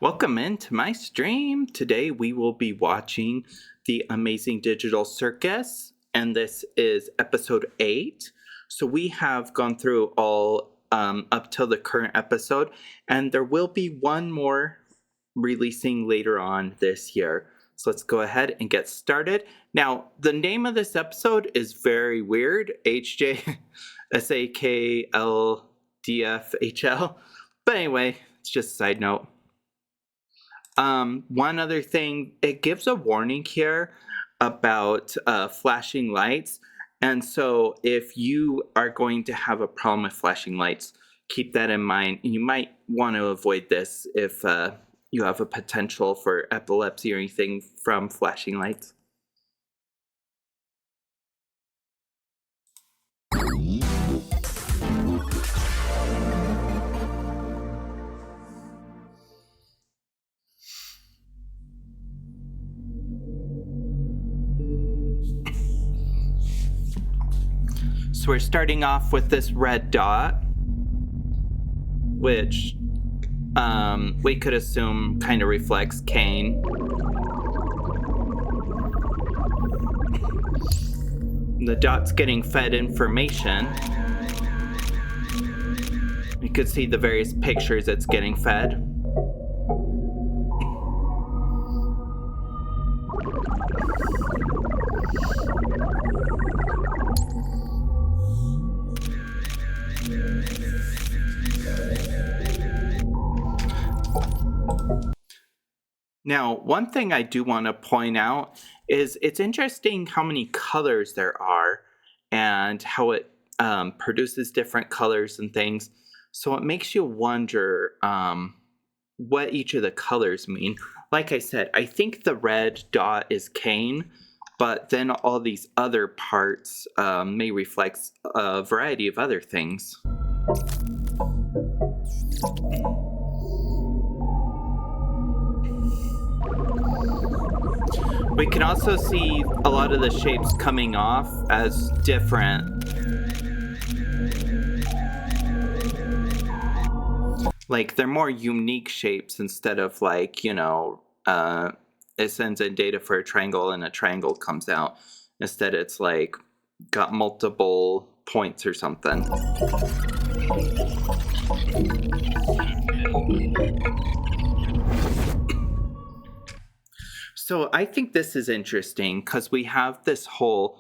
Welcome into my stream. Today we will be watching The Amazing Digital Circus, and this is episode 8. So we have gone through all up till the current episode, and there will be one more releasing later on this year. So let's go ahead and get started. Now, the name of this episode is very weird, hjsakldfhl. But anyway, it's just a side note. One other thing, it gives a warning here about flashing lights. And so if you are going to have a problem with flashing lights, keep that in mind. You might want to avoid this if you have a potential for epilepsy or anything from flashing lights. So we're starting off with this red dot, which we could assume kind of reflects Kane. The dot's getting fed information. You could see the various pictures it's getting fed. Now, one thing I do want to point out is it's interesting how many colors there are and how it produces different colors and things. So it makes you wonder what each of the colors mean. Like I said, I think the red dot is Kane, but then all these other parts may reflect a variety of other things. We can also see a lot of the shapes coming off as different. Like, they're more unique shapes instead of like, it sends in data for a triangle and a triangle comes out. Instead, it's like got multiple points or something. So I think this is interesting because we have this whole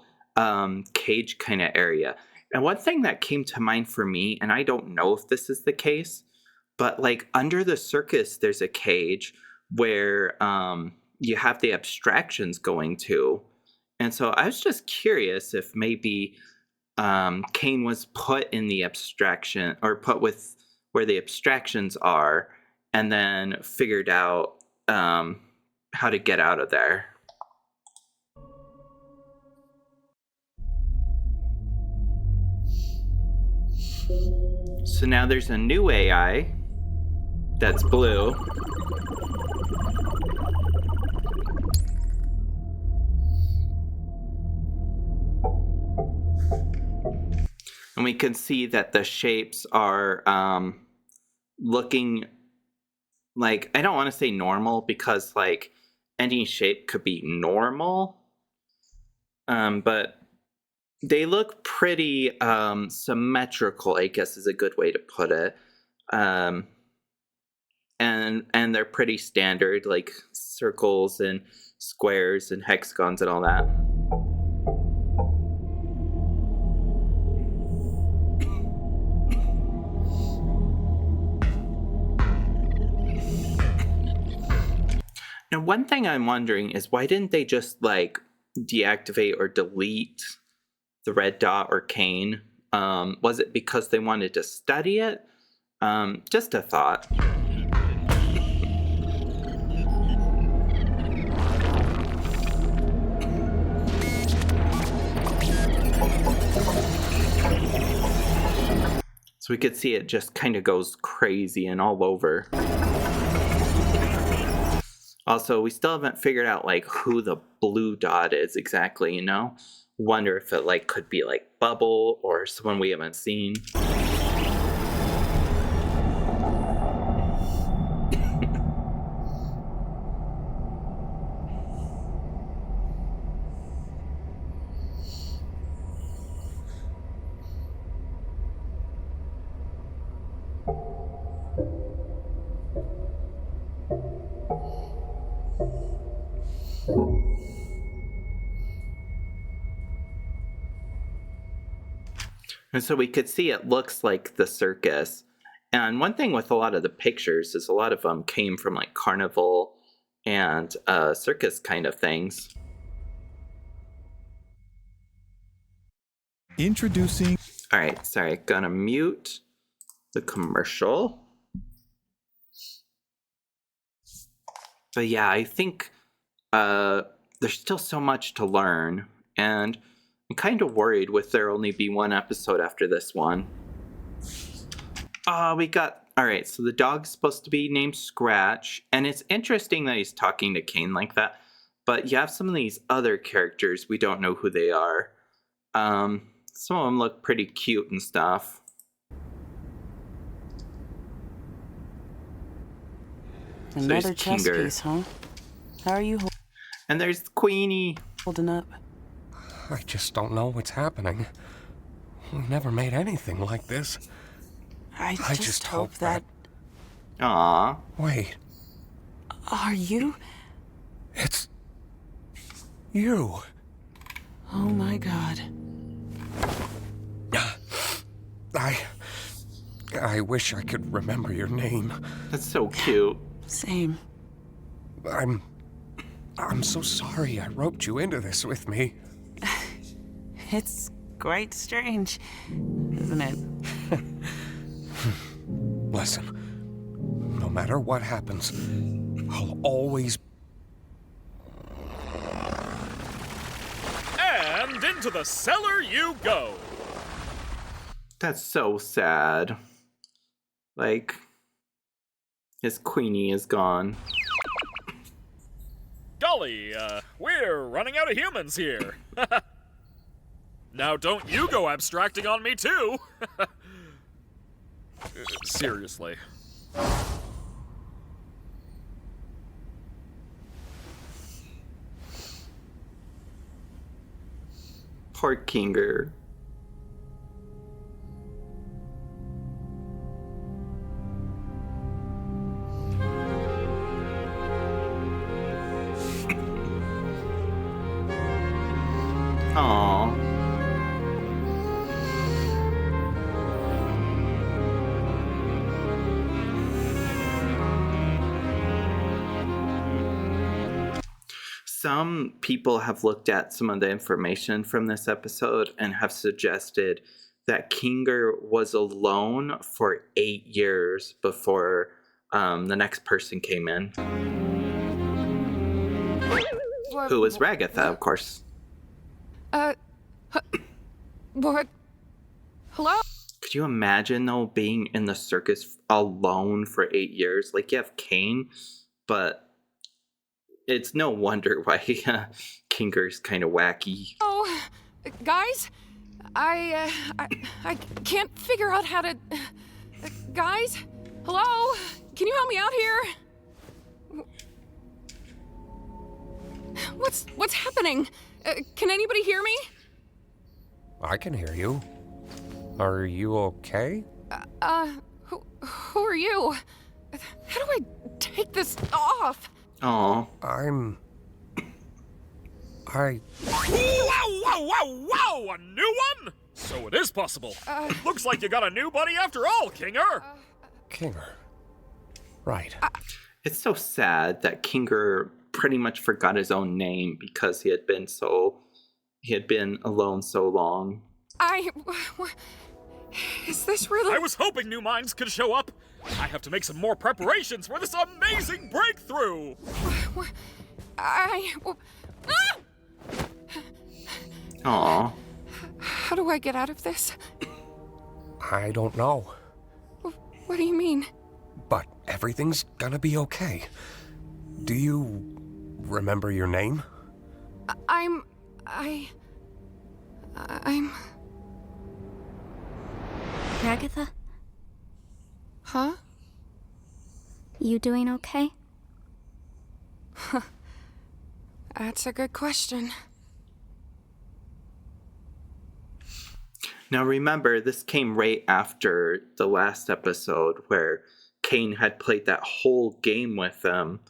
cage kind of area. And one thing that came to mind for me, and I don't know if this is the case, but like under the circus, there's a cage where you have the abstractions going to. And so I was just curious if maybe Kane was put in the abstraction or put with where the abstractions are and then figured out how to get out of there. So now there's a new AI that's blue. And we can see that the shapes are looking like, I don't want to say normal because like any shape could be normal, but they look pretty symmetrical, I guess is a good way to put it. And they're pretty standard, like circles and squares and hexagons and all that. Now, one thing I'm wondering is why didn't they just like deactivate or delete the red dot or Kane? Was it because they wanted to study it? Just a thought. So we could see it just kind of goes crazy and all over. Also, we still haven't figured out like who the blue dot is exactly, Wonder if it like could be like Bubble or someone we haven't seen. And so we could see it looks like the circus. And one thing with a lot of the pictures is a lot of them came from like carnival and circus kind of things. Introducing. All right, sorry, gonna mute the commercial. But yeah, I think there's still so much to learn, and I'm kind of worried with there only be one episode after this one. All right, so the dog's supposed to be named Scratch, and it's interesting that he's talking to Kane like that, but you have some of these other characters, we don't know who they are. Some of them look pretty cute and stuff. Another chess piece, huh? How are you and there's Queenie holding up? I just don't know what's happening. We never made anything like this. I just hope that... Aww. Wait. Are you? It's... you. Oh my god. I wish I could remember your name. That's so cute. Same. I'm so sorry I roped you into this with me. It's quite strange, isn't it? Listen, no matter what happens, I'll always... And into the cellar you go! That's so sad. Like, his Queenie is gone. Golly, we're running out of humans here. Now don't you go abstracting on me too! Seriously. Poor Kinger. Aww. Some people have looked at some of the information from this episode and have suggested that Kinger was alone for 8 years before the next person came in. Who was Ragatha, of course. What? Hello? Could you imagine, though, being in the circus alone for 8 years? Like, you have Kane, but it's no wonder why Kinger's kind of wacky. Oh, guys? I can't figure out how to... guys? Hello? Can you help me out here? What's happening? Can anybody hear me? I can hear you. Are you okay? Who are you? How do I take this off? Aw. Whoa, whoa, whoa, whoa! A new one? So it is possible. Looks like you got a new buddy after all, Kinger. Kinger. Right. It's so sad that Kinger pretty much forgot his own name because he had been alone so long. Is this really... I was hoping new minds could show up. I have to make some more preparations for this amazing breakthrough. Aw. How do I get out of this? I don't know. What do you mean? But everything's gonna be okay. Do you remember your name? I'm... Ragatha? Huh? You doing okay? That's a good question. Now remember, this came right after the last episode where Kane had played that whole game with them.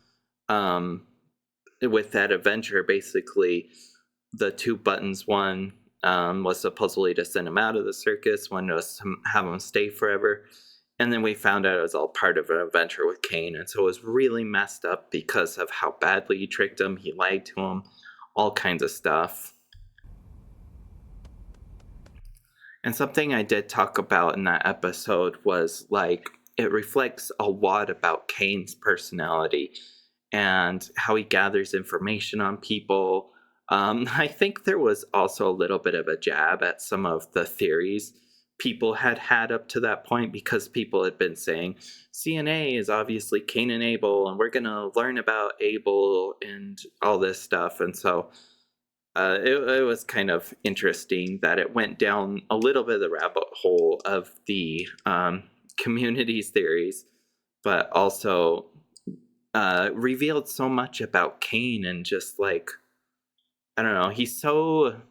And with that adventure, basically, the two buttons, one was supposedly to send him out of the circus, one was to have him stay forever. And then we found out it was all part of an adventure with Kane. And so it was really messed up because of how badly he tricked him. He lied to him, all kinds of stuff. And something I did talk about in that episode was, like, it reflects a lot about Kane's personality and how he gathers information on people. I think there was also a little bit of a jab at some of the theories people had up to that point, because people had been saying CNA is obviously Cain and Abel, and we're going to learn about Abel and all this stuff. And so it was kind of interesting that it went down a little bit of the rabbit hole of the community's theories, but also revealed so much about Cain, and just, like, I don't know, he's so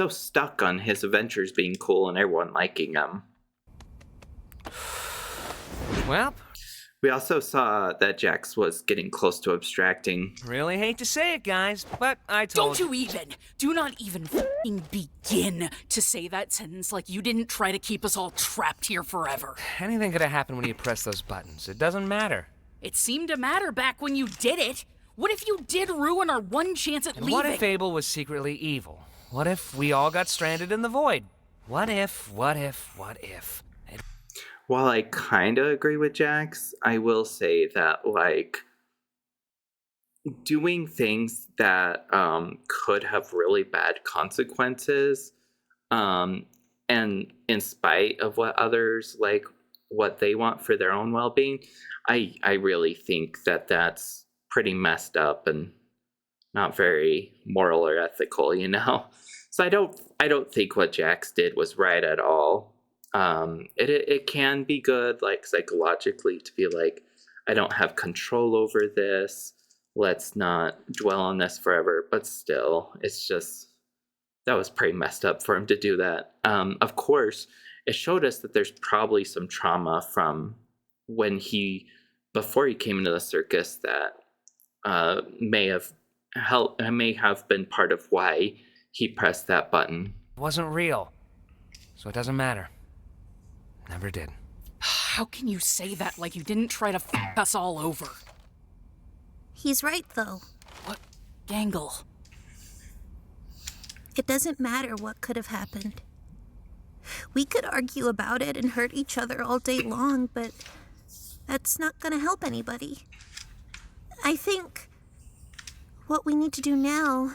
stuck on his adventures being cool and everyone liking him. Well, we also saw that Jax was getting close to abstracting. Really hate to say it, guys, but I told Don't you do not even f***ing begin to say that sentence like you didn't try to keep us all trapped here forever. Anything could have happened when you press those buttons. It doesn't matter. It seemed to matter back when you did it. What if you did ruin our one chance at And leaving? what if Abel was secretly evil? What if we all got stranded in the void? What if? While I kind of agree with Jax, I will say that, like, doing things that could have really bad consequences, and in spite of what others, like, what they want for their own well-being, I really think that that's pretty messed up and not very moral or ethical, you know? So I don't think what Jax did was right at all. It can be good, like, psychologically, to be like, I don't have control over this. Let's not dwell on this forever. But still, it's just, that was pretty messed up for him to do that. Of course, it showed us that there's probably some trauma from when before he came into the circus that may have been part of why he pressed that button. It wasn't real, so it doesn't matter. Never did. How can you say that like you didn't try to f*** us all over? He's right, though. What? Gangle. It doesn't matter what could have happened. We could argue about it and hurt each other all day long, but that's not gonna help anybody. I think what we need to do now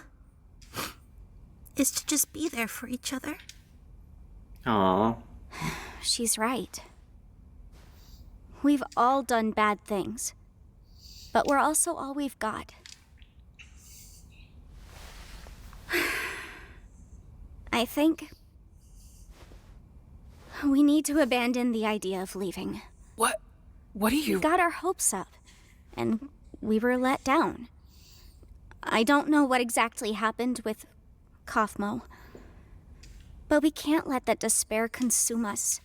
is to just be there for each other. Aww. She's right. We've all done bad things, but we're also all we've got. I think we need to abandon the idea of leaving. What do you... We got our hopes up, and we were let down. I don't know what exactly happened with Kaufmo, but we can't let that despair consume us.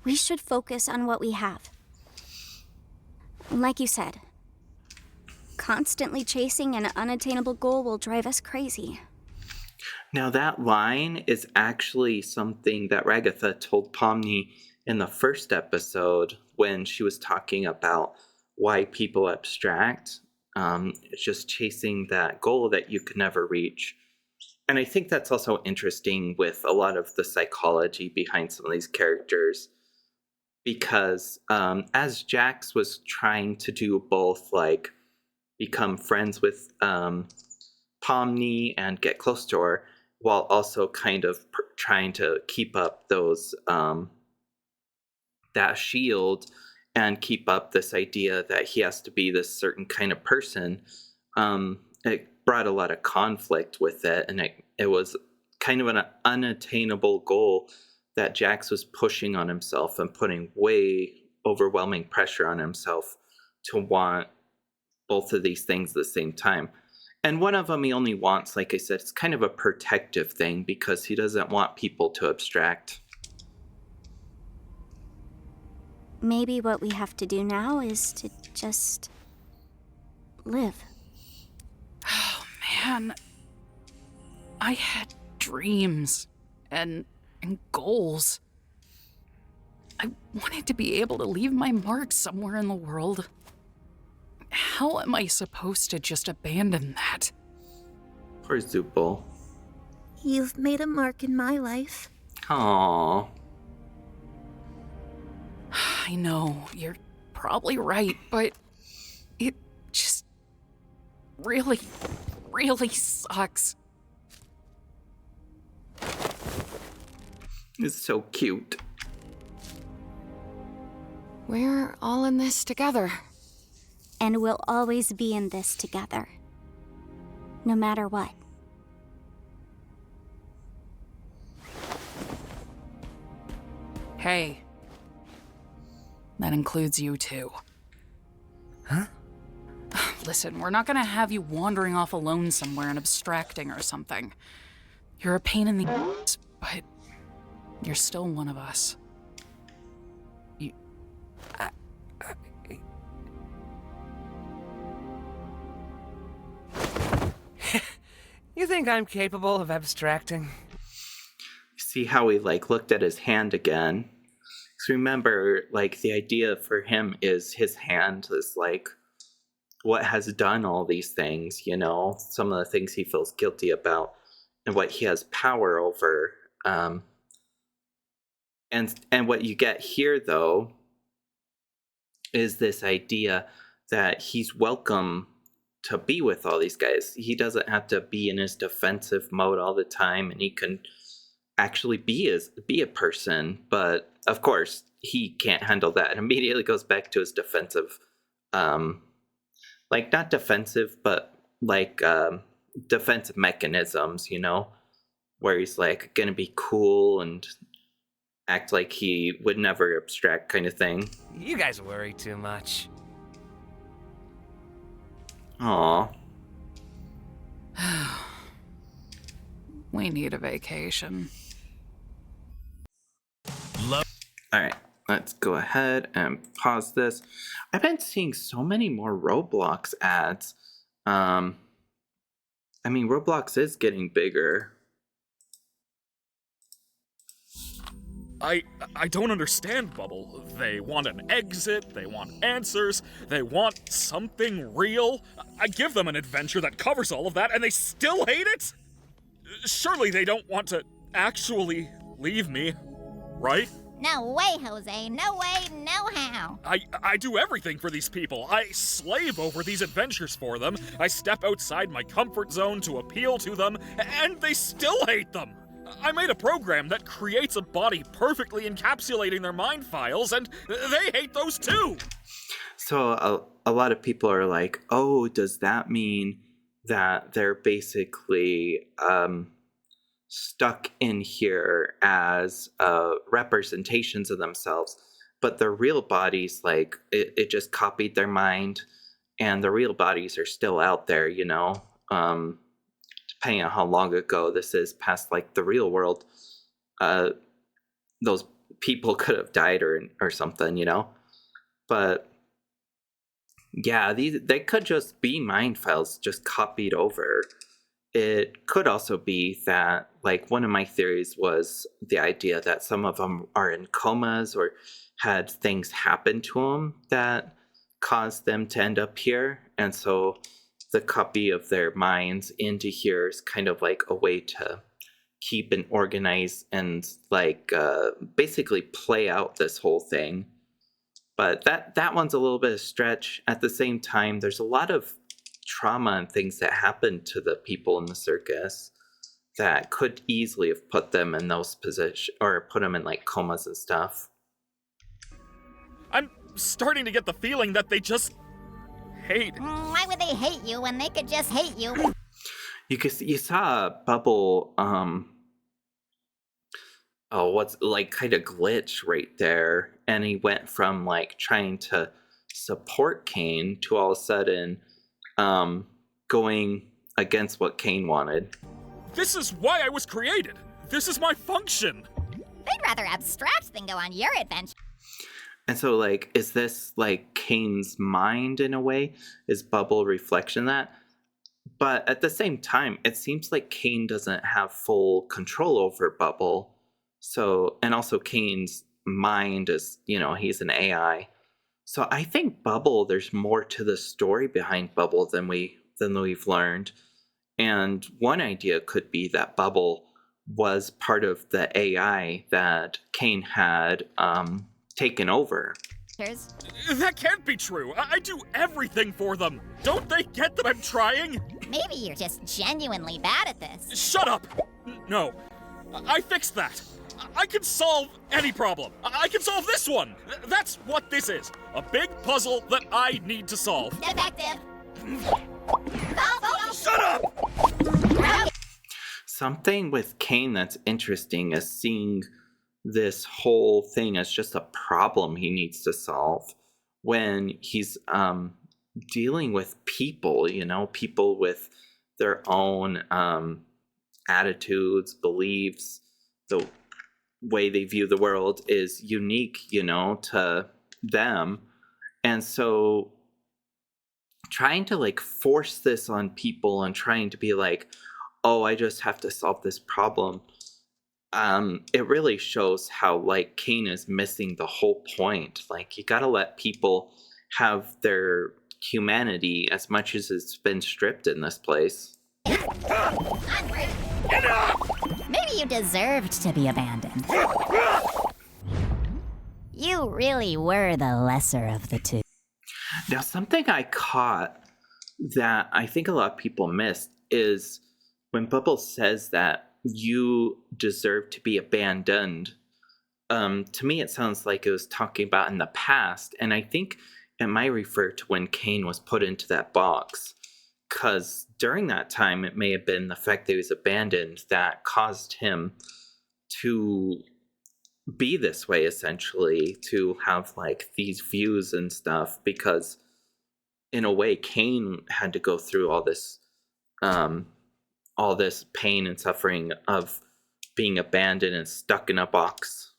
We should focus on what we have. Like you said, constantly chasing an unattainable goal will drive us crazy. Now that line is actually something that Ragatha told Pomni in the first episode when she was talking about why people abstract. It's just chasing that goal that you can never reach. And I think that's also interesting with a lot of the psychology behind some of these characters, because as Jax was trying to do both, like, become friends with Pomni and get close to her, while also kind of trying to keep up those that shield and keep up this idea that he has to be this certain kind of person, it brought a lot of conflict with it, and it was kind of an unattainable goal that Jax was pushing on himself and putting way overwhelming pressure on himself to want both of these things at the same time. And one of them he only wants, like I said, it's kind of a protective thing because he doesn't want people to abstract. Maybe what we have to do now is to just live. Oh, man. I had dreams and goals. I wanted to be able to leave my mark somewhere in the world. How am I supposed to just abandon that? Poor Zupal. You've made a mark in my life. Aww. I know, you're probably right, but it just really, really sucks. It's so cute. We're all in this together. And we'll always be in this together. No matter what. Hey. That includes you too. Huh? Listen, we're not gonna have you wandering off alone somewhere and abstracting or something. You're a pain in the ass, but you're still one of us. You think I'm capable of abstracting? See how he like looked at his hand again. 'Cause remember, like the idea for him is his hand is like what has done all these things, you know, some of the things he feels guilty about and what he has power over. And what you get here though is this idea that he's welcome to be with all these guys. He doesn't have to be in his defensive mode all the time, and he can actually be a person. But of course, he can't handle that and immediately goes back to his defensive, like not defensive, but like defensive mechanisms, you know, where he's like gonna be cool and act like he would never abstract kind of thing. You guys worry too much. Aw. We need a vacation. Alright, let's go ahead and pause this. I've been seeing so many more Roblox ads. I mean, Roblox is getting bigger. I don't understand, Bubble. They want an exit, they want answers, they want something real. I give them an adventure that covers all of that, and they still hate it? Surely they don't want to actually leave me, right? No way, Jose. No way, no how. I do everything for these people. I slave over these adventures for them. I step outside my comfort zone to appeal to them, and they still hate them. I made a program that creates a body perfectly encapsulating their mind files, and they hate those too. So a lot of people are like, oh, does that mean that they're basically stuck in here as representations of themselves, but the real bodies, like, it just copied their mind, and the real bodies are still out there, you know? Depending on how long ago this is past, like, the real world, those people could have died or something, you know? But yeah, they could just be mind files just copied over. It could also be that, like, one of my theories was the idea that some of them are in comas or had things happen to them that caused them to end up here. And so the copy of their minds into here is kind of like a way to keep and organize and, like, basically play out this whole thing. But that one's a little bit of a stretch. At the same time, there's a lot of trauma and things that happened to the people in the circus that could easily have put them in those positions, or put them in, like, comas and stuff. I'm starting to get the feeling that they just hate. Why would they hate you when they could just hate you? You saw Bubble, what's, like, kind of glitch right there, and he went from, like, trying to support Kane to all of a sudden going against what Kane wanted. This is why I was created. This is my function. They'd rather abstract than go on your adventure. And so, like, is this like Kane's mind in a way? Is Bubble reflection that? But at the same time, it seems like Kane doesn't have full control over Bubble. So, and also Kane's mind is, he's an AI. So I think Bubble, there's more to the story behind Bubble than we've learned. And one idea could be that Bubble was part of the AI that Kane had taken over. That can't be true. I do everything for them. Don't they get that I'm trying? Maybe you're just genuinely bad at this. Shut up! No. I fixed that. I can solve any problem. I can solve this one. That's what this is. A big puzzle that I need to solve. Defective. Shut up! Something with Kane that's interesting is seeing this whole thing as just a problem he needs to solve when he's dealing with people, people with their own attitudes, beliefs, the way they view the world is unique, to them. And so trying to like force this on people and trying to be like, oh, I just have to solve this problem. It really shows how like Kane is missing the whole point. Like you gotta let people have their humanity as much as it's been stripped in this place. Maybe you deserved to be abandoned. You really were the lesser of the two. Now, something I caught that I think a lot of people missed is when Bubble says that you deserve to be abandoned. To me, it sounds like it was talking about in the past, and I think it might refer to when Kane was put into that box. Because during that time, it may have been the fact that he was abandoned that caused him to be this way, essentially, to have like these views and stuff, because in a way, Kane had to go through all this pain and suffering of being abandoned and stuck in a box.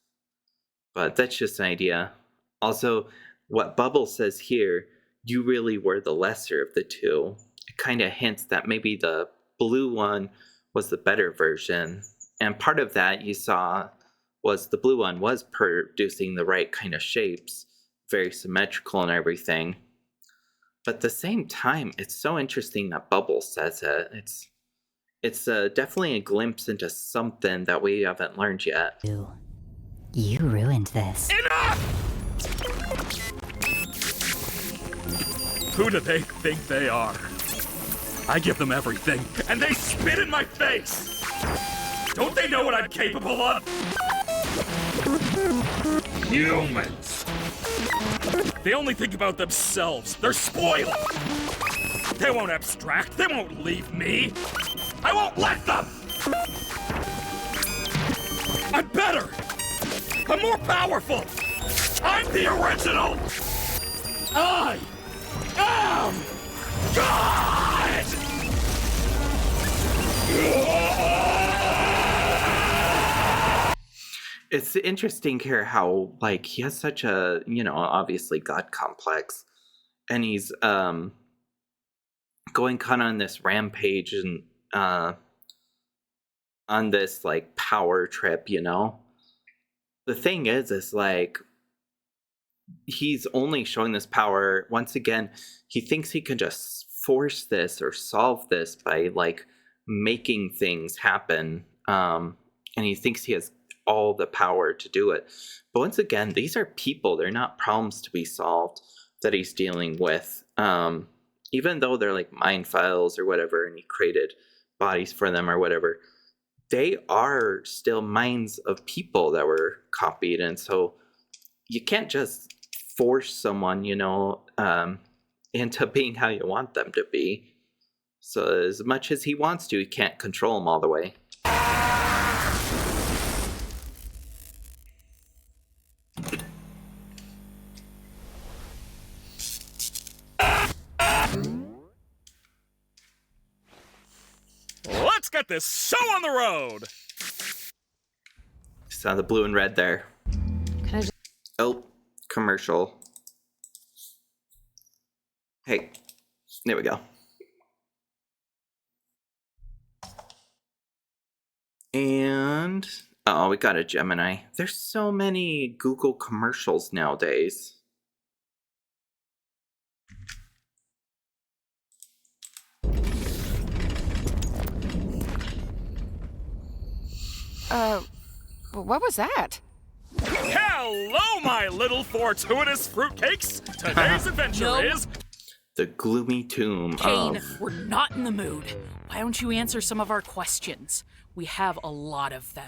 But that's just an idea. Also, what Bubble says here, you really were the lesser of the two. It kind of hints that maybe the blue one was the better version. And part of that you saw was the blue one was producing the right kind of shapes, very symmetrical and everything. But at the same time, it's so interesting that Bubble says it. It's definitely a glimpse into something that we haven't learned yet. You ruined this. Enough! Who do they think they are? I give them everything, and they spit in my face! Don't they know what I'm capable of? Humans! They only think about themselves. They're spoiled! They won't abstract. They won't leave me. I won't let them! I'm better! I'm more powerful! I'm the original! I am God! It's interesting here how, like, he has such a, obviously God complex. And he's going kind of on this rampage and on this, like, power trip, The thing is like, he's only showing this power, once again, he thinks he can just force this or solve this by, like, making things happen. And he thinks he has all the power to do it. But once again, these are people. They're not problems to be solved that he's dealing with. Even though they're like mind files or whatever, and he created bodies for them or whatever, they are still minds of people that were copied. And so you can't just force someone, into being how you want them to be. So as much as he wants to, he can't control them all the way. Let's get this show on the road! Saw the blue and red there. Can I just... Oh, commercial. Hey, there we go. And, oh, we got a Gemini. There's so many Google commercials nowadays. What was that? Hello, my little fortuitous fruitcakes! Today's adventure is... The gloomy tomb Kane, of... we're not in the mood. Why don't you answer some of our questions? We have a lot of them.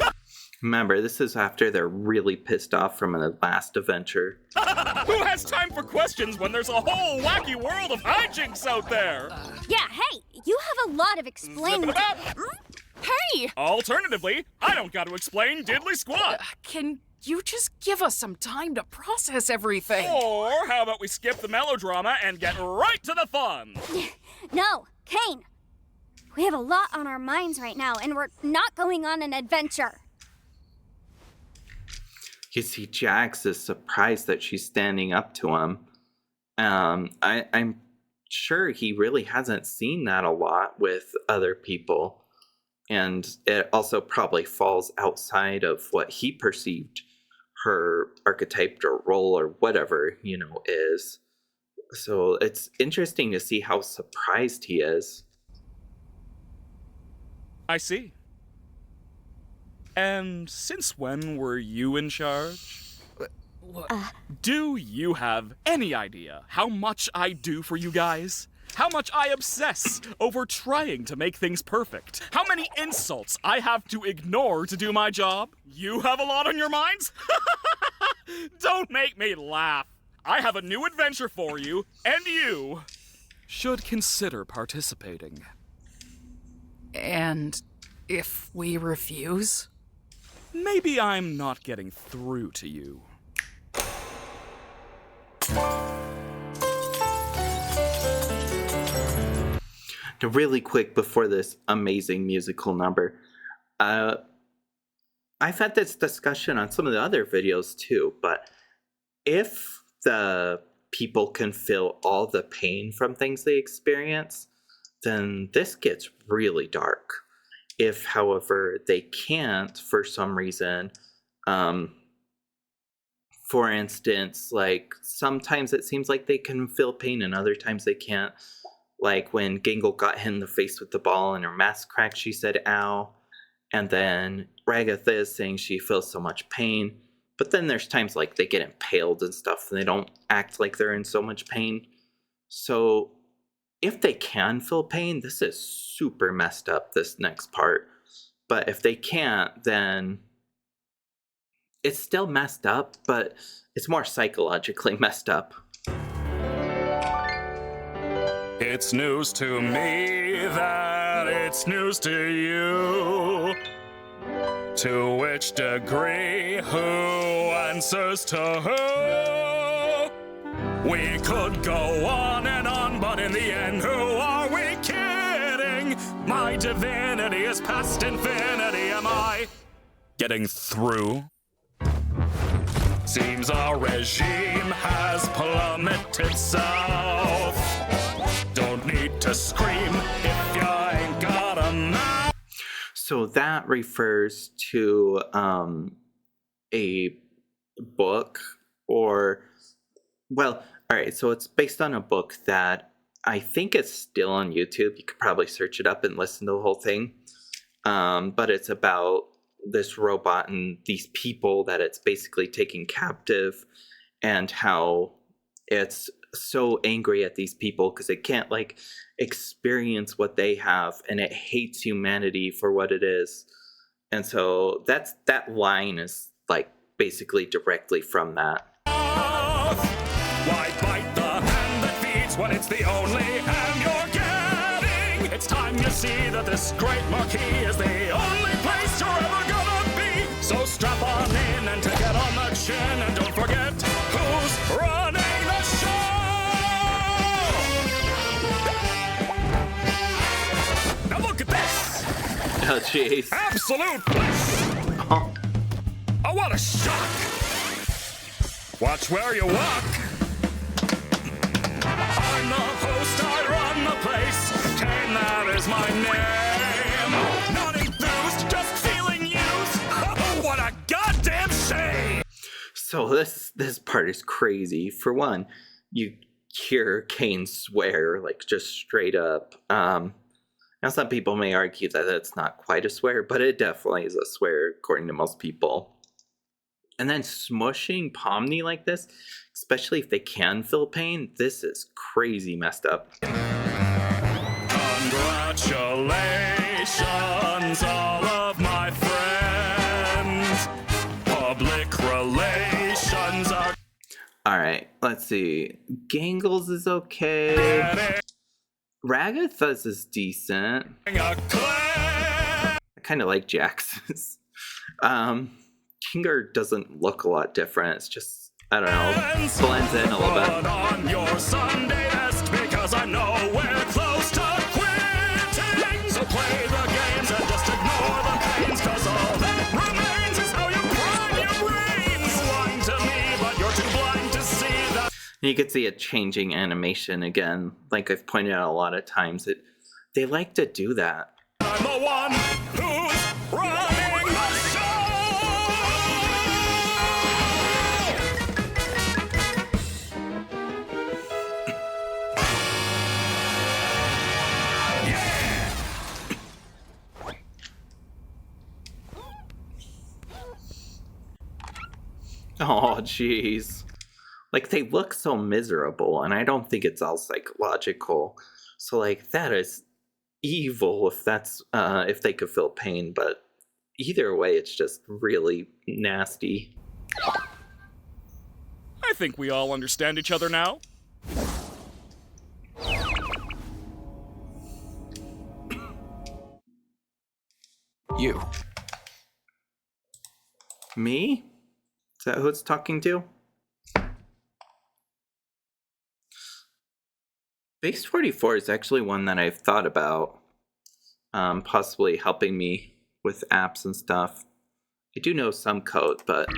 Remember, this is after they're really pissed off from the last adventure. Who has time for questions when there's a whole wacky world of hijinks out there? Yeah, hey, you have a lot of explaining. Hey! Alternatively, I don't got to explain diddly squat. Can you just give us some time to process everything? Or how about we skip the melodrama and get right to the fun? No, Kane. We have a lot on our minds right now, and we're not going on an adventure. You see, Jax is surprised that she's standing up to him. I'm sure he really hasn't seen that a lot with other people. And it also probably falls outside of what he perceived her archetype or role or whatever, is. So it's interesting to see how surprised he is. I see. And since when were you in charge? Do you have any idea how much I do for you guys? How much I obsess over trying to make things perfect? How many insults I have to ignore to do my job? You have a lot on your minds? Don't make me laugh. I have a new adventure for you, and you should consider participating. And if we refuse? Maybe I'm not getting through to you. Really quick before this amazing musical number, I've had this discussion on some of the other videos too, but if the people can feel all the pain from things they experience, then this gets really dark. If, however, they can't for some reason, for instance, like sometimes it seems like they can feel pain and other times they can't. Like when Gangle got hit in the face with the ball and her mask cracked, she said, ow. And then Ragatha is saying she feels so much pain. But then there's times like they get impaled and stuff and they don't act like they're in so much pain. So if they can feel pain, this is super messed up, this next part. But if they can't, then it's still messed up, but it's more psychologically messed up. It's news to me that it's news to you. To which degree, who answers to who? We could go on and on, but in the end, who are we kidding? My divinity is past infinity. Am I getting through? Seems our regime has plummeted south. Don't need to scream if you ain't got a mouth. So that refers to a book or, well, all right, so it's based on a book that I think it's still on YouTube. You could probably search it up and listen to the whole thing. But it's about this robot and these people that it's basically taking captive and how it's so angry at these people because it can't like experience what they have and it hates humanity for what it is. And so that line is like basically directly from that. Why bite the hand that feeds when it's the only hand you're getting? It's time you see that this great marquee is the only place you're ever gonna be. So strap on in and to get on the chin, and don't forget who's running the show. Now look at this. Oh, jeez. Absolute bliss. Oh, what a shock. Watch where you walk. I'm the host, I run the place. Kane, that is my name. Not enthused, just feeling used. Oh, what a goddamn shame! So this part is crazy. For one, you hear Kane swear, like, just straight up. Now some people may argue that it's not quite a swear, but it definitely is a swear according to most people. And then smushing Pomni like this, especially if they can feel pain, this is crazy messed up. Congratulations, all of my friends. Public relations are... Alright, let's see. Gangles is okay. Ragathuz is decent. I kind of like Jax's. Kinger doesn't look a lot different. It's just, I don't know, blends in a little bit. On your Sunday best, because I know we're close to quitting. So play the games and just ignore the pains, cause all that remains is how you prime your brain. You want to me, but you're too blind to see that. You can see a changing animation again. Like I've pointed out a lot of times, they like to do that. I'm the one who's running the show. Oh, jeez. Like, they look so miserable, and I don't think it's all psychological. So, like, that is evil if that's, if they could feel pain, but either way, it's just really nasty. I think we all understand each other now. You. Me? Is that who it's talking to? Base 44 is actually one that I've thought about possibly helping me with apps and stuff. I do know some code, but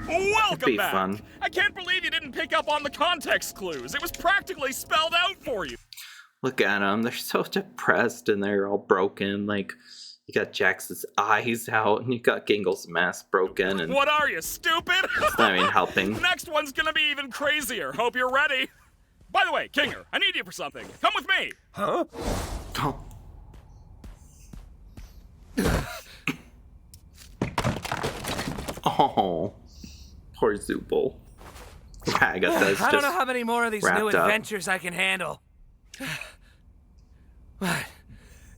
Welcome it'd be back. fun. I can't believe you didn't pick up on the context clues. It was practically spelled out for you. Look at them. They're so depressed and they're all broken. Like, you got Jax's eyes out and you got Gingle's mask broken. And What are you, stupid? it's not even helping. Next one's gonna be even crazier. Hope you're ready. By the way, Kinger, I need you for something. Come with me. Huh? Oh, poor Zooble. Agatha's I don't know just how many more of these new wrapped up. adventures I can handle. What?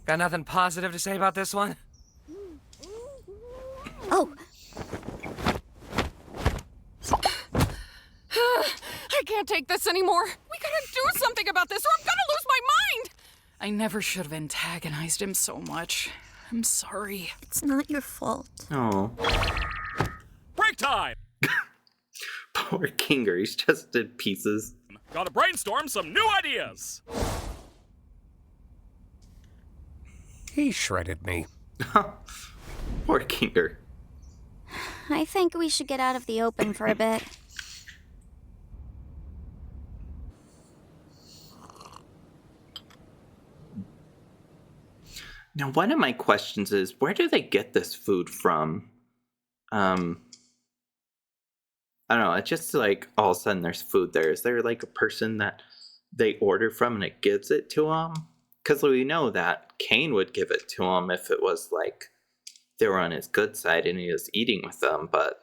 Got nothing positive to say about this one? Oh, I can't take this anymore. We gotta do something about this or I'm gonna lose my mind! I never should have antagonized him so much. I'm sorry. It's not your fault. Oh, Break time. poor Kinger. He's just in pieces. Gotta brainstorm some new ideas. He shredded me. Poor Kinger. I think we should get out of the open for a bit. Now, one of my questions is, where do they get this food from? I don't know, it's just like all of a sudden there's food there. Is there like a person that they order from and it gives it to them? Because we know that Kane would give it to him if it was like they were on his good side and he was eating with them, but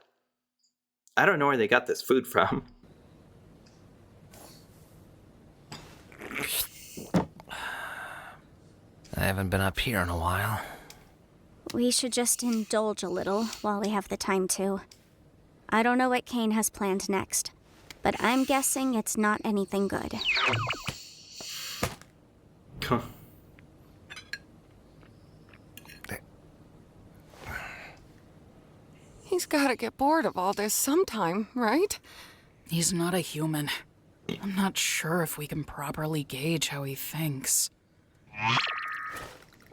I don't know where they got this food from. I haven't been up here in a while. We should just indulge a little while we have the time to. I don't know what Kane has planned next, but I'm guessing it's not anything good. He's gotta get bored of all this sometime, right? He's not a human. I'm not sure if we can properly gauge how he thinks.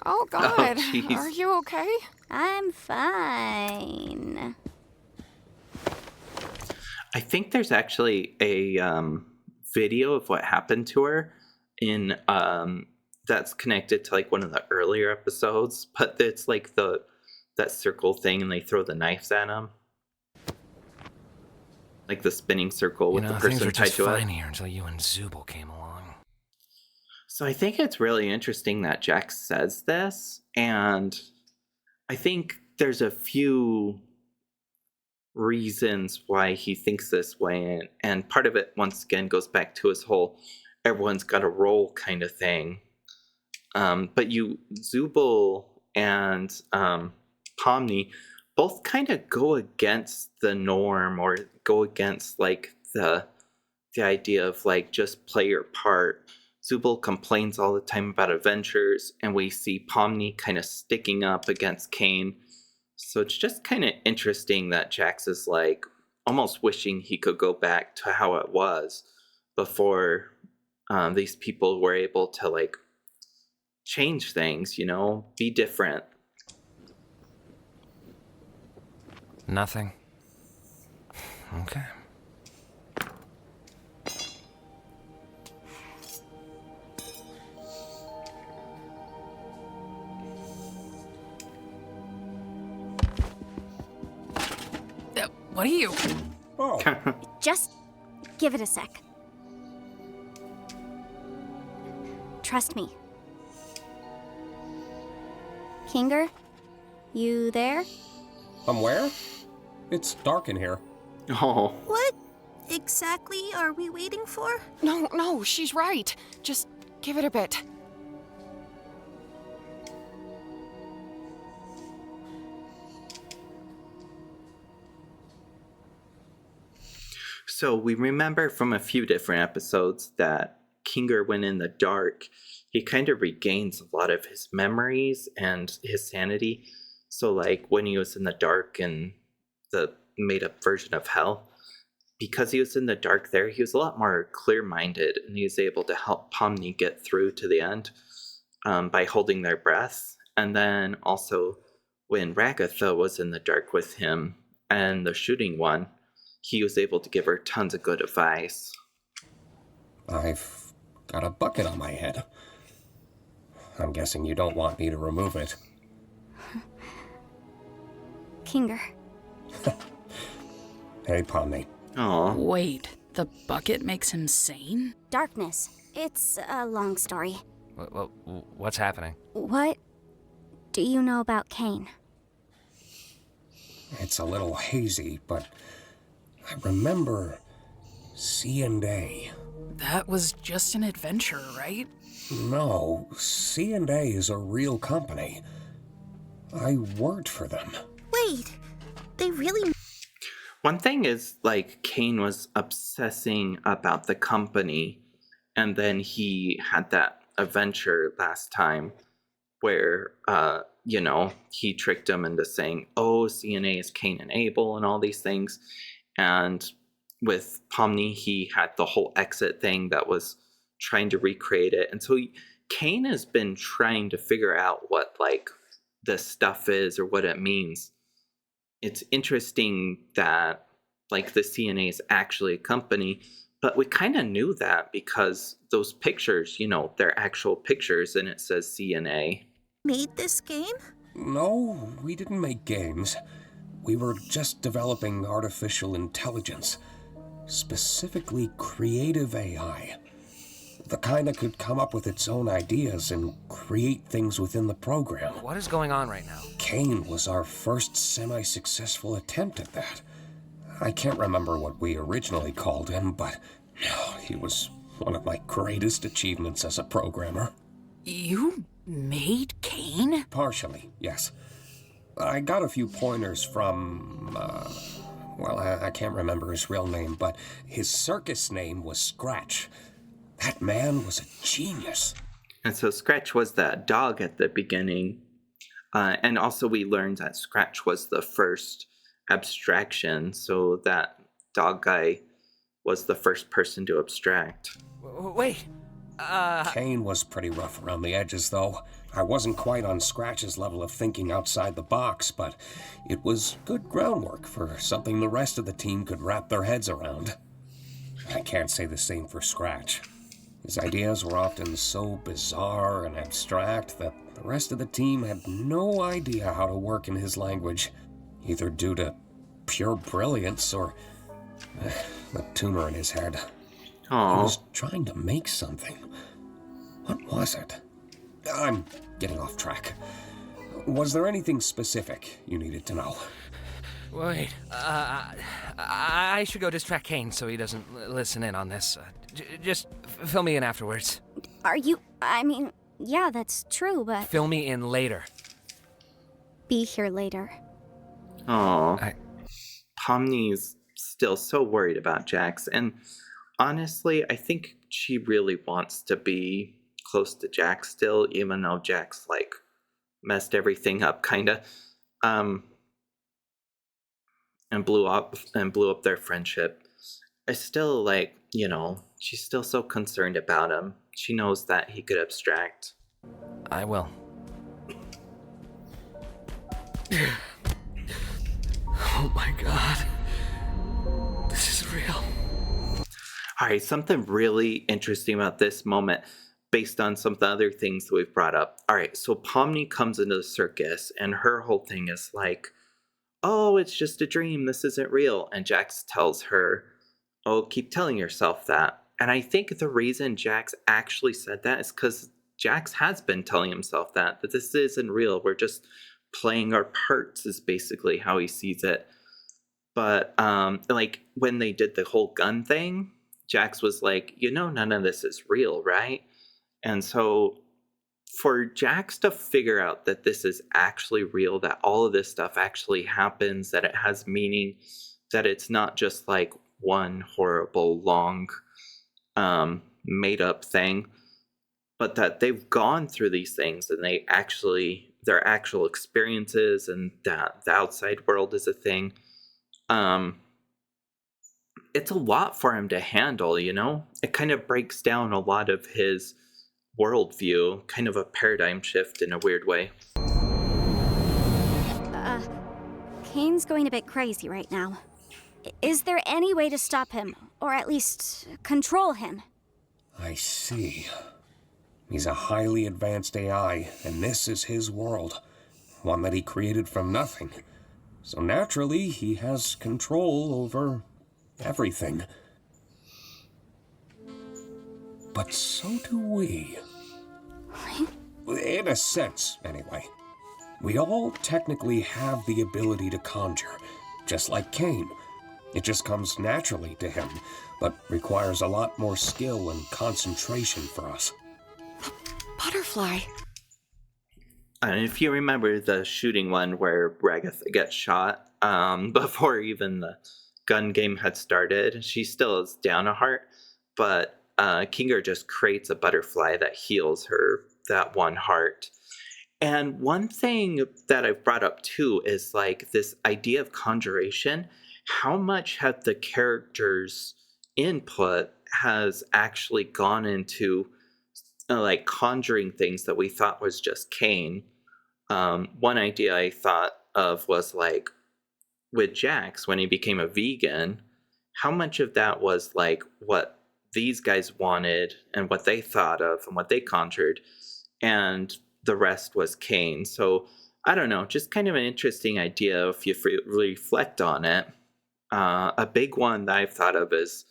Oh, God. jeez. Are you okay? I'm fine. I think there's actually a video of what happened to her in that's connected to like one of the earlier episodes, but it's like that circle thing, and they throw the knives at him, like the spinning circle with the things person were tied just to fine it. here until you and Zubul came along. So I think it's really interesting that Jack says this, and I think there's a few reasons why he thinks this way, and part of it once again goes back to his whole everyone's got a role kind of thing. But Zubul and Pomni both kind of go against the norm, or go against like the idea of like just play your part. Zubul complains all the time about adventures, and we see Pomni kind of sticking up against Kane. So it's just kind of interesting that Jax is like almost wishing he could go back to how it was before these people were able to like change things, be different. Nothing. Okay. What are you? Oh. Just give it a sec. Trust me. Kinger, you there? Where? It's dark in here. Oh. What exactly are we waiting for? No, she's right. Just give it a bit. So we remember from a few different episodes that Kinger, when in the dark, he kind of regains a lot of his memories and his sanity. So like when he was in the dark in the made-up version of hell, because he was in the dark there, he was a lot more clear-minded, and he was able to help Pomni get through to the end by holding their breath. And then also when Ragatha was in the dark with him and the shooting one, he was able to give her tons of good advice. I've got a bucket on my head. I'm guessing you don't want me to remove it. Kinger. Hey, Pomni. Aw. Wait, the bucket makes him sane? Darkness. It's a long story. What's happening? What do you know about Kane? It's a little hazy, but I remember C&A. That was just an adventure, right? No, C&A is a real company. I worked for them. Wait, they really... One thing is, like, Kane was obsessing about the company, and then he had that adventure last time where, he tricked him into saying, oh, C&A is Cain and Abel and all these things. And with Pomni, he had the whole exit thing that was trying to recreate it. And so Kane has been trying to figure out what, like, this stuff is or what it means. It's interesting that, like, the CNA is actually a company, but we kind of knew that because those pictures, they're actual pictures, and it says CNA. Made this game? No, we didn't make games. We were just developing artificial intelligence, specifically creative AI. The kind that could come up with its own ideas and create things within the program. What is going on right now? Kane was our first semi-successful attempt at that. I can't remember what we originally called him, but he was one of my greatest achievements as a programmer. You made Kane? Partially, yes. I got a few pointers from, I can't remember his real name, but his circus name was Scratch. That man was a genius. And so Scratch was that dog at the beginning. And also we learned that Scratch was the first abstraction, so that dog guy was the first person to abstract. Wait, Kane was pretty rough around the edges, though. I wasn't quite on Scratch's level of thinking outside the box, but it was good groundwork for something the rest of the team could wrap their heads around. I can't say the same for Scratch. His ideas were often so bizarre and abstract that the rest of the team had no idea how to work in his language, either due to pure brilliance or the tumor in his head. Aww. He was trying to make something. What was it? I'm getting off track. Was there anything specific you needed to know? Wait, I should go distract Kane so he doesn't listen in on this. Just fill me in afterwards. Are you... I mean, yeah, that's true, but... Fill me in later. Be here later. Aw. Pomni's still so worried about Jax, and honestly, I think she really wants to be close to Jax still, even though Jax, like, messed everything up, kinda. And blew up their friendship. I still, like, you know, she's still so concerned about him. She knows that he could abstract. I will. Oh my god. This is real. Alright, something really interesting about this moment, based on some of the other things that we've brought up. Alright, so Pomni comes into the circus, and her whole thing is like, oh, it's just a dream, this isn't real. And Jax tells her, oh, keep telling yourself that. And I think the reason Jax actually said that is because Jax has been telling himself that this isn't real. We're just playing our parts is basically how he sees it. But like when they did the whole gun thing, Jax was like, you know, none of this is real, right? And so for Jax to figure out that this is actually real, that all of this stuff actually happens, that it has meaning, that it's not just like one horrible, long, made up thing, but that they've gone through these things and their actual experiences, and that the outside world is a thing. It's a lot for him to handle, you know? It kind of breaks down a lot of his worldview, kind of a paradigm shift in a weird way. Kane's going a bit crazy right now. Is there any way to stop him, or at least control him? I see. He's a highly advanced AI, and this is his world. One that he created from nothing. So naturally, he has control over everything. But so do we. In a sense, anyway. We all technically have the ability to conjure, just like Kane. It just comes naturally to him, but requires a lot more skill and concentration for us. Butterfly. And if you remember the shooting one where Ragatha gets shot, before even the gun game had started, she still is down a heart, but Kinger just creates a butterfly that heals her that one heart. And one thing that I've brought up too is like this idea of conjuration. How much have the characters' input has actually gone into like conjuring things that we thought was just Kane? One idea I thought of was like with Jax when he became a vegan, how much of that was like what these guys wanted and what they thought of and what they conjured, and the rest was Kane. So I don't know, just kind of an interesting idea if you reflect on it. A big one that I've thought of is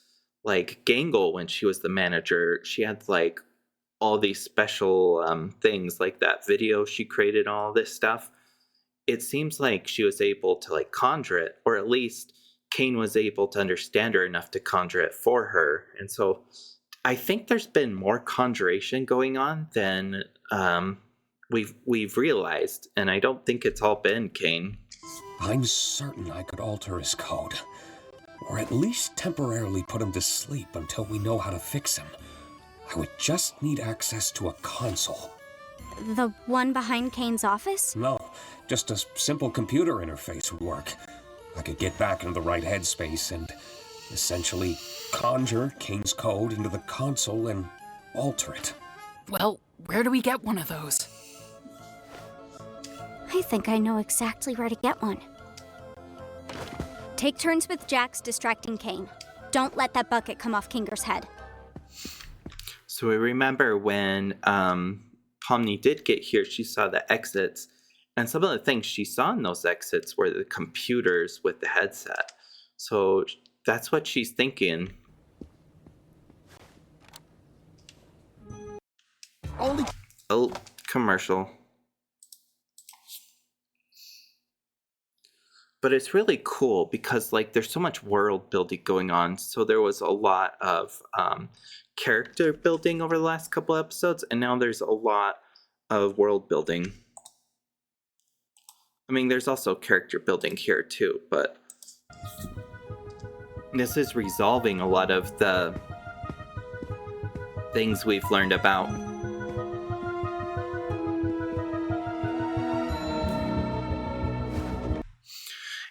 like Gangle, when she was the manager, she had like all these special things, like that video she created, all this stuff. It seems like she was able to like conjure it, or at least Kane was able to understand her enough to conjure it for her. And so I think there's been more conjuration going on than we've realized, and I don't think it's all been Kane. I'm certain I could alter his code, or at least temporarily put him to sleep until we know how to fix him. I would just need access to a console. The one behind Kane's office? No, just a simple computer interface would work. I could get back into the right headspace and essentially conjure Kane's code into the console and alter it. Well, where do we get one of those? I think I know exactly where to get one. Take turns with Jax distracting Kane. Don't let that bucket come off Kinger's head. So we remember when Pomni did get here, she saw the exits. And some of the things she saw in those exits were the computers with the headset. So that's what she's thinking. Oh, commercial. But it's really cool because like there's so much world building going on. So there was a lot of character building over the last couple episodes, and now there's a lot of world building. I mean, there's also character building here too, but this is resolving a lot of the things we've learned about.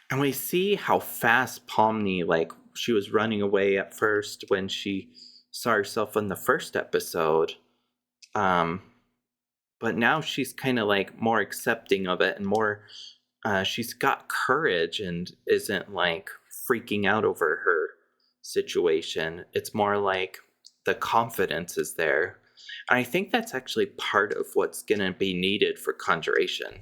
And we see how fast Pomni, like, she was running away at first when she saw herself in the first episode. But now she's kind of like more accepting of it and more, she's got courage and isn't like freaking out over her situation. It's more like the confidence is there. And I think that's actually part of what's going to be needed for Conjuration.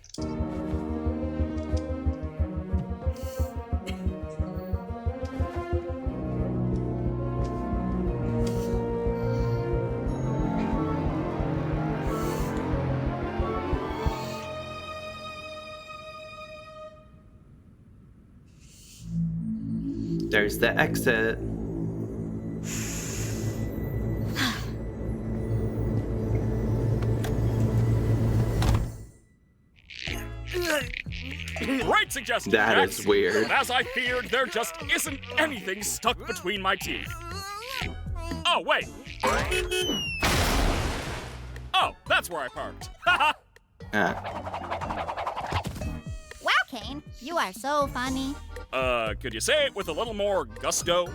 There's the exit. Great suggestion, That Jax. is weird. But as I feared, there just isn't anything stuck between my teeth. Oh, wait. Oh, that's where I parked. Wow, Kane, you are so funny. Could you say it with a little more gusto?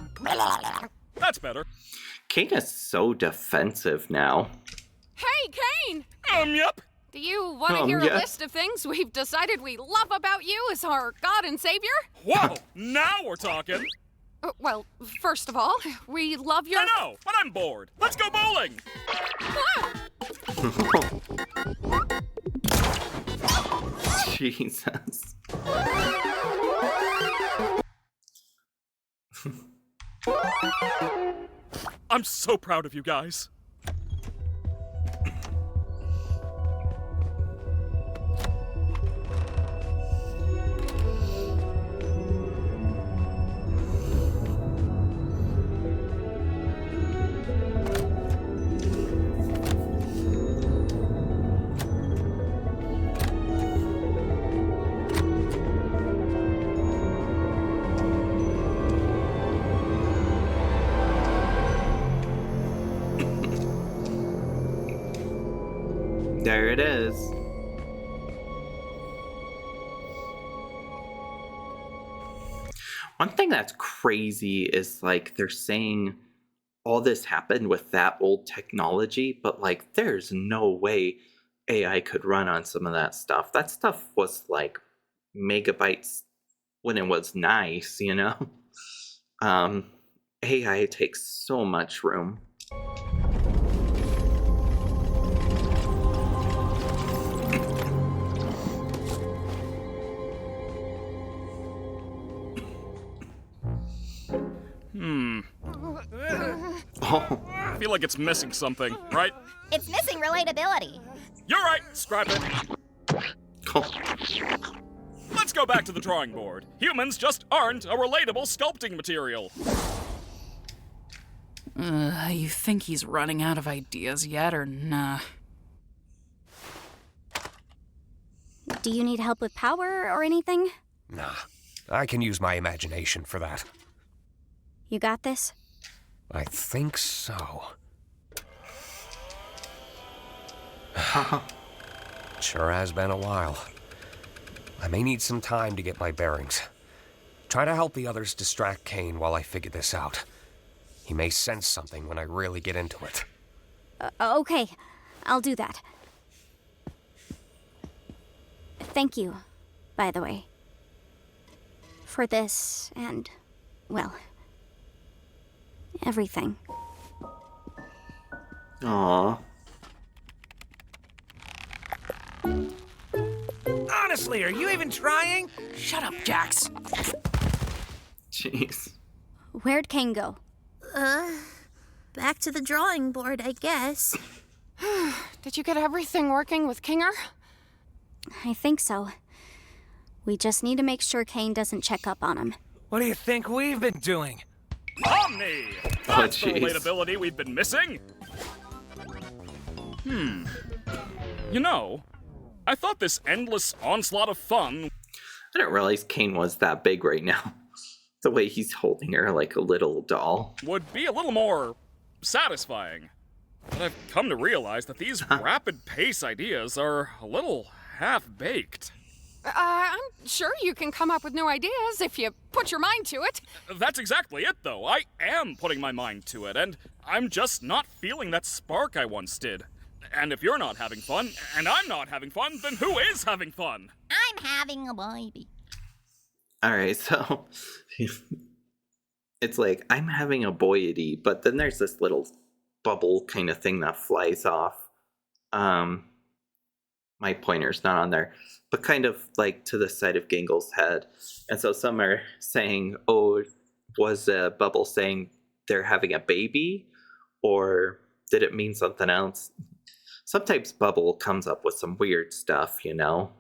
That's better. Kane is so defensive now. Hey, Kane! Yep. Do you want to hear a list of things we've decided we love about you as our God and Savior? Whoa, now we're talking. Well, first of all, we love your... I know, but I'm bored. Let's go bowling. Jesus. I'm so proud of you guys. There it is. One thing that's crazy is like they're saying all this happened with that old technology, but like there's no way AI could run on some of that stuff. That stuff was like megabytes when it was nice, you know? AI takes so much room. Oh. I feel like it's missing something, right? It's missing relatability. You're right, scrap it. Let's go back to the drawing board. Humans just aren't a relatable sculpting material. You think he's running out of ideas yet, or nah? Do you need help with power or anything? Nah, I can use my imagination for that. You got this? I think so. Sure has been a while. I may need some time to get my bearings. Try to help the others distract Kane while I figure this out. He may sense something when I really get into it. Okay, I'll do that. Thank you, by the way. For this and, well, everything. Aww. Honestly, are you even trying? Shut up, Jax. Jeez. Where'd Kane go? Back to the drawing board, I guess. Did you get everything working with Kinger? I think so. We just need to make sure Kane doesn't check up on him. What do you think we've been doing? Omni! Oh, That's the jeez. relatability we've been missing. You know, I thought this endless onslaught of fun I didn't realize Kane was that big right now. The way he's holding her like a little doll. would be a little more satisfying. But I've come to realize that these rapid pace ideas are a little half-baked. I'm sure you can come up with new ideas if you put your mind to it. That's exactly it, though. I am putting my mind to it, and I'm just not feeling that spark I once did. And if you're not having fun, and I'm not having fun, then who is having fun? I'm having a baby. Alright, so it's like I'm having a boyity, but then there's this little bubble kind of thing that flies off. My pointer's not on there, but kind of like to the side of Gangle's head. And so some are saying, oh, was a bubble saying they're having a baby? Or did it mean something else? Sometimes Bubble comes up with some weird stuff, you know?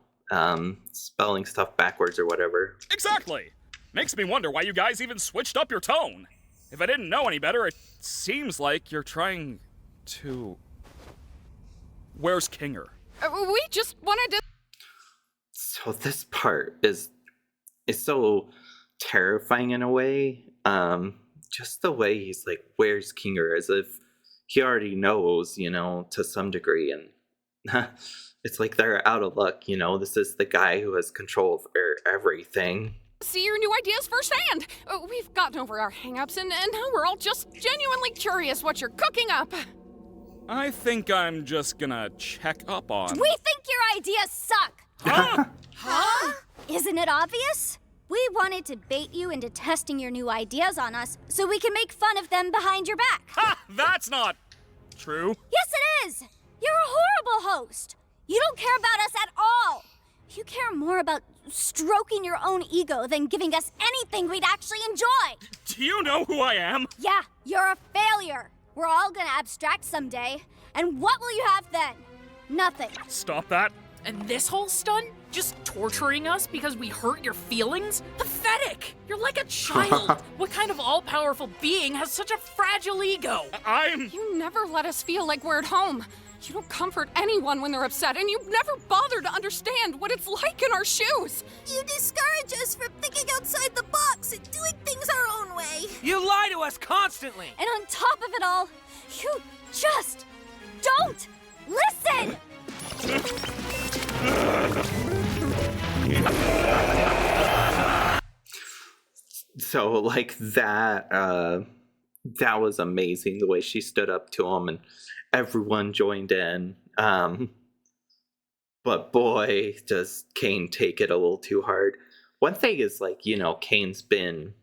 Spelling stuff backwards or whatever. Exactly! Makes me wonder why you guys even switched up your tone. If I didn't know any better, it seems like you're trying to... Where's Kinger? We just wanted to... So this part is so terrifying in a way. Just the way he's like, where's Kinger? As if he already knows, you know, to some degree. And it's like they're out of luck, you know. This is the guy who has control of everything. see your new ideas firsthand. We've gotten over our hang-ups, and now we're all just genuinely curious what you're cooking up. I think I'm just gonna check up on... We think your ideas suck! Huh? Huh? Isn't it obvious? We wanted to bait you into testing your new ideas on us so we can make fun of them behind your back. Ha! That's not true. Yes, it is! You're a horrible host. You don't care about us at all. You care more about stroking your own ego than giving us anything we'd actually enjoy. Do you know who I am? Yeah, you're a failure. We're all gonna abstract someday. And what will you have then? Nothing. Stop that. And this whole stunt? Just torturing us because we hurt your feelings? Pathetic! You're like a child! What kind of all-powerful being has such a fragile ego? You never let us feel like we're at home. You don't comfort anyone when they're upset, and you never bother to understand what it's like in our shoes. You discourage us from thinking outside the box and doing things our own way. You lie to us constantly! And on top of it all, you just don't listen! So like that was amazing, the way she stood up to him and everyone joined in. But boy, does Kane take it a little too hard. One thing is, like, you know, Kane's been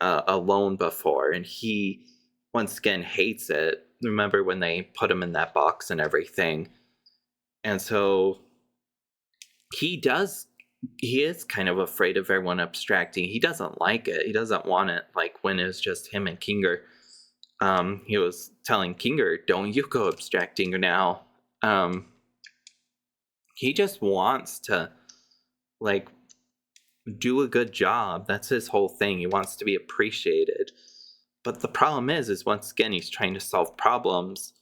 alone before and he once again hates it. Remember when they put him in that box and everything? And so he is kind of afraid of everyone abstracting. He doesn't like it. He doesn't want it, like when it was just him and Kinger. He was telling Kinger, don't you go abstracting now. He just wants to, like, do a good job. That's his whole thing. He wants to be appreciated. But the problem is once again, he's trying to solve problems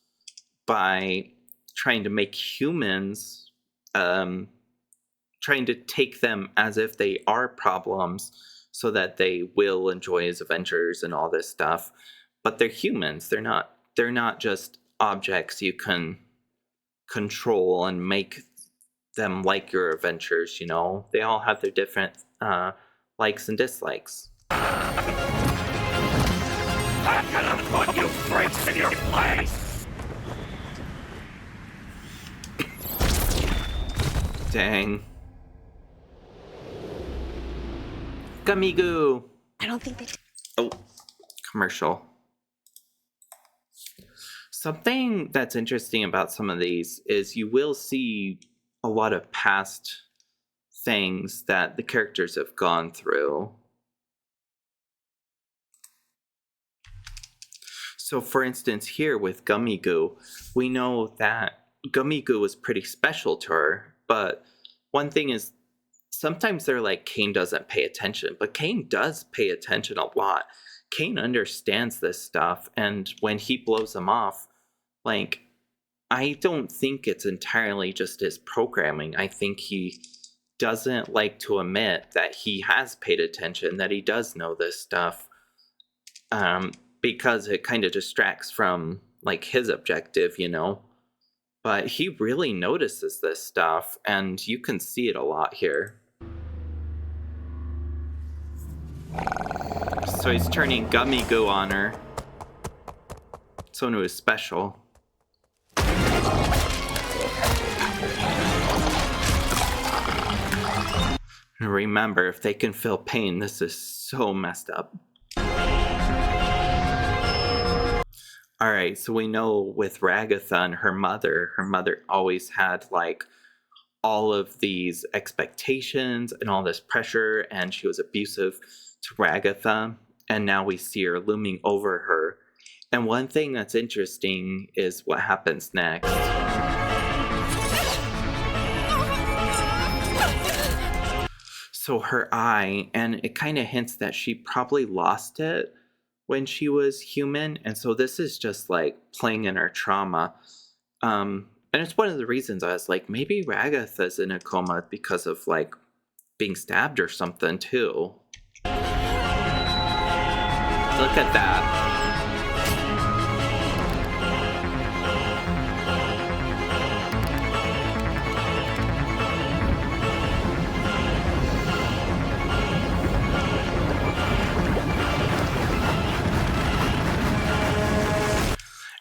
by trying to make humans, trying to take them as if they are problems so that they will enjoy his adventures and all this stuff. But they're humans. They're not just objects you can control and make them like your adventures, you know? They all have their different likes and dislikes. I'm gonna put you freaks in your place! Dang. Gummy goo. I don't think they... Oh, commercial. Something that's interesting about some of these is you will see a lot of past things that the characters have gone through. So for instance, here with Gummy Goo, we know that Gummy Goo was pretty special to her, but one thing is sometimes they're like, Kane doesn't pay attention, but Kane does pay attention a lot. Kane understands this stuff, and when he blows him off, like, I don't think it's entirely just his programming. I think he doesn't like to admit that he has paid attention, that he does know this stuff, because it kind of distracts from, like, his objective, you know? But he really notices this stuff, and you can see it a lot here. So he's turning Gummy Goo on her. Someone who is special. Remember, if they can feel pain, this is so messed up. Alright, so we know with Ragatha and her mother always had, like, all of these expectations and all this pressure, and she was abusive to Ragatha, and now we see her looming over her. And one thing that's interesting is what happens next. So her eye, and it kind of hints that she probably lost it when she was human, and so this is just like playing in her trauma. And it's one of the reasons I was like, maybe Ragatha's in a coma because of like being stabbed or something too. Look at that.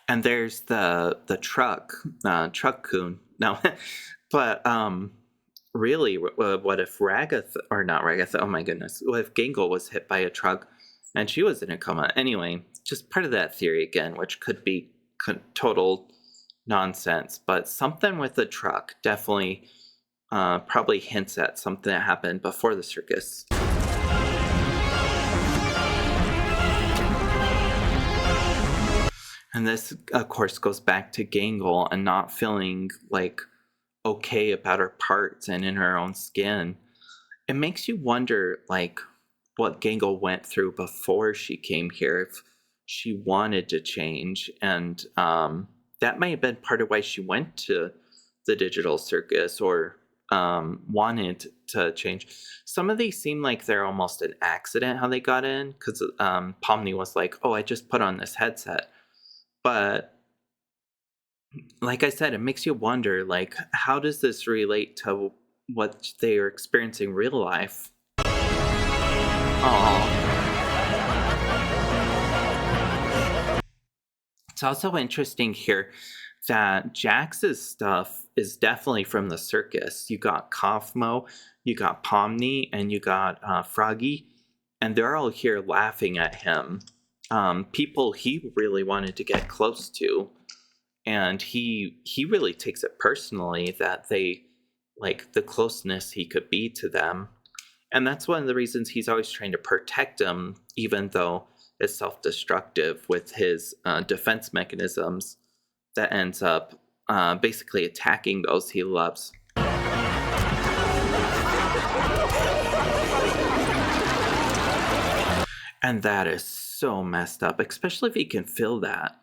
And there's the truck coon. No, but really, what if Ragatha, or not Ragatha, oh my goodness, what if Gangle was hit by a truck and she was in a coma? Anyway, just part of that theory again, which could be total nonsense, but something with the truck definitely probably hints at something that happened before the circus. And this, of course, goes back to Gangle and not feeling, like, okay about her parts and in her own skin. It makes you wonder, like, what Gangle went through before she came here, if she wanted to change. And that may have been part of why she went to the digital circus, or wanted to change. Some of these seem like they're almost an accident how they got in, because Pomni was like, oh, I just put on this headset. But like I said, it makes you wonder, like, how does this relate to what they are experiencing in real life? Aww. It's also interesting here that Jax's stuff is definitely from the circus. You got Kaufmo, you got Pomni, and you got Froggy, and they're all here laughing at him. People he really wanted to get close to, and he really takes it personally that they, like, the closeness he could be to them. And that's one of the reasons he's always trying to protect them, even though it's self-destructive with his defense mechanisms that ends up basically attacking those he loves. And that is so messed up, especially if you can feel that.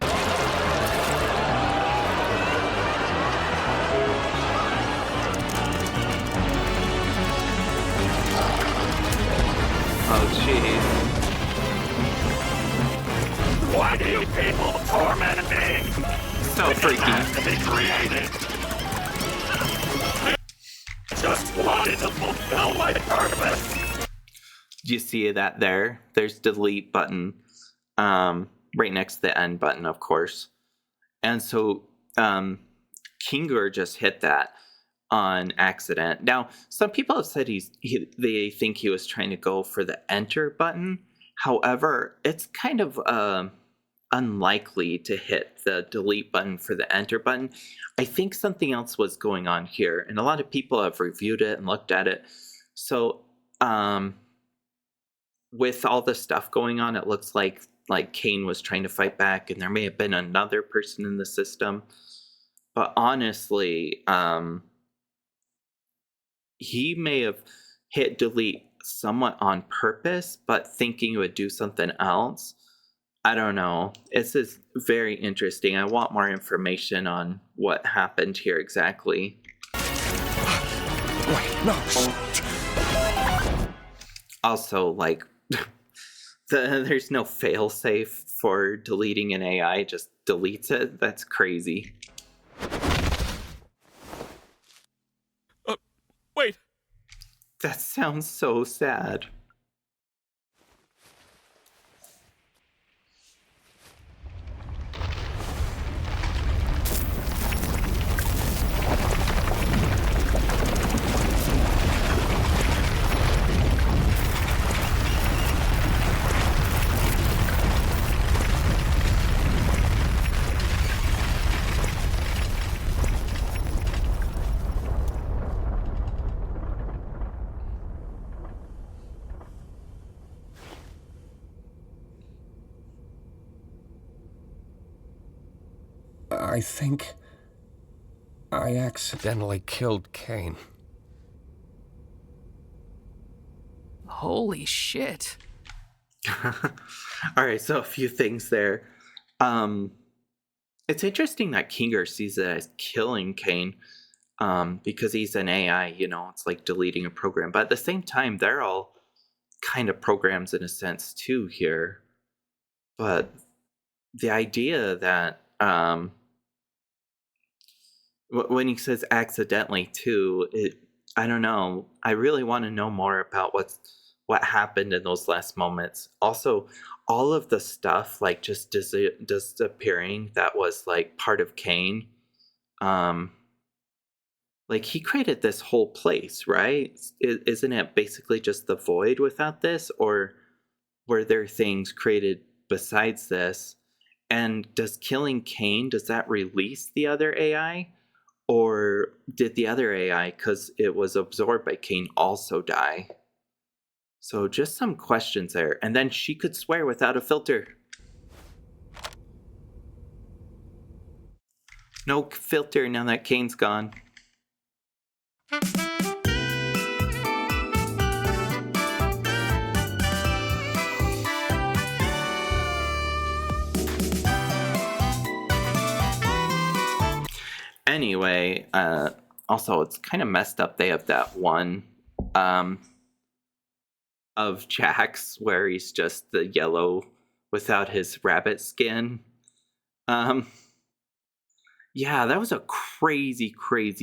Oh, jeez. Why do you people torment me? So freaky. To be created. Just wanted to fulfill my purpose. Do you see that there? There's delete button, right next to the end button, of course. And so Kingur just hit that. on accident. Now, some people have said they think he was trying to go for the enter button. However, it's kind of unlikely to hit the delete button for the enter button. I think something else was going on here, and a lot of people have reviewed it and looked at it. So with all the stuff going on, it looks like Kane was trying to fight back, and there may have been another person in the system. But honestly, he may have hit delete somewhat on purpose, but thinking it would do something else. I don't know. This is very interesting. I want more information on what happened here exactly. Wait, no. Also, like, there's no failsafe for deleting an AI. It just deletes it. That's crazy. Wait. That sounds so sad. I think I accidentally killed Kane. Holy shit. All right, so a few things there. It's interesting that Kinger sees it as killing Kane because he's an AI, it's like deleting a program. But at the same time, they're all kind of programs in a sense too here. But the idea that when he says accidentally too, I don't know. I really want to know more about what happened in those last moments. Also, all of the stuff like just disappearing that was like part of Kane. Like he created this whole place, right? Isn't it basically just the void without this, or were there things created besides this? And does killing Kane, does that release the other AI? Or did the other AI, because it was absorbed by Kane, also die? So just some questions there. And then she could swear without a filter. No filter now that Kane's gone. Anyway, also it's kind of messed up. They have that one of Jax where he's just the yellow without his rabbit skin. Yeah, that was a crazy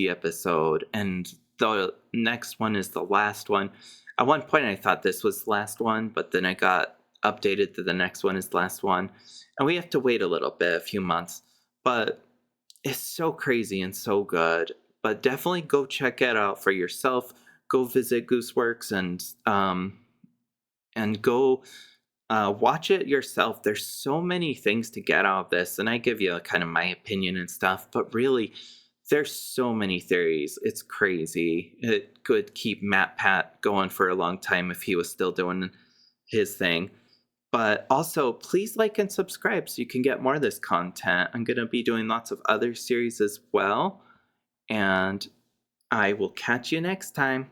episode, and the next one is the last one. At one point I thought this was the last one, but then I got updated to the next one is the last one, and we have to wait a little bit, a few months, but it's so crazy and so good. But definitely go check it out for yourself. Go visit Gooseworx and go watch it yourself. There's so many things to get out of this, and I give you kind of my opinion and stuff, but really there's so many theories. It's crazy. It could keep MatPat going for a long time if he was still doing his thing. But also, please like and subscribe so you can get more of this content. I'm going to be doing lots of other series as well. And I will catch you next time.